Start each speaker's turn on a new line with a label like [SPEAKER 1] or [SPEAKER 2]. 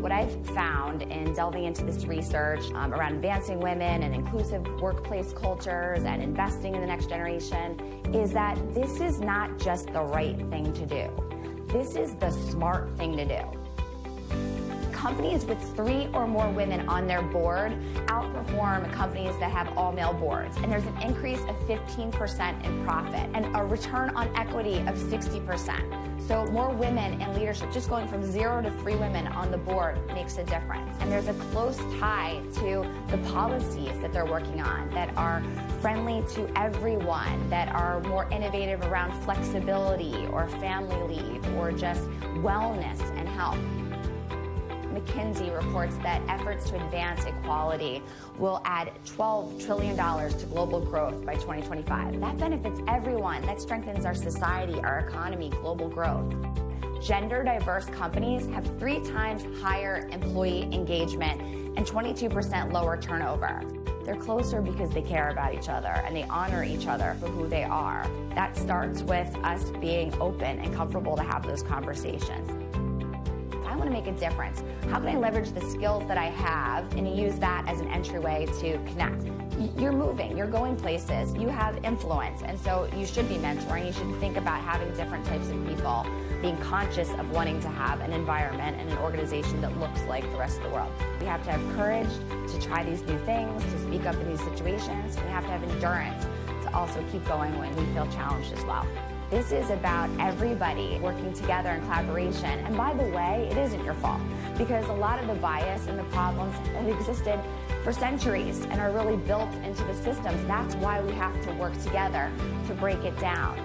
[SPEAKER 1] What I've found in delving into this research around advancing women and inclusive workplace cultures and investing in the next generation is that this is not just the right thing to do. This is the smart thing to do. Companies with 3 or more women on their board outperform companies that have all-male boards. And there's an increase of 15% in profit and a return on equity of 60%. So more women in leadership, just going from 0 to 3 women on the board makes a difference. And there's a close tie to the policies that they're working on that are friendly to everyone, that are more innovative around flexibility or family leave or just wellness and health. McKinsey reports that efforts to advance equality will add $12 trillion to global growth by 2025. That benefits everyone. That strengthens our society, our economy, global growth. Gender diverse companies have 3 times higher employee engagement and 22% lower turnover. They're closer because they care about each other and they honor each other for who they are. That starts with us being open and comfortable to have those conversations. I want to make a difference. How can I leverage the skills that I have and use that as an entryway to connect? You're moving, you're going places, you have influence, and so you should be mentoring. You should think about having different types of people, being conscious of wanting to have an environment and an organization that looks like the rest of the world. We have to have courage to try these new things, to speak up in these situations. We have to have endurance to also keep going when we feel challenged as well. This is about everybody working together in collaboration. And by the way, it isn't your fault because a lot of the bias and the problems have existed for centuries and are really built into the systems. That's why we have to work together to break it down.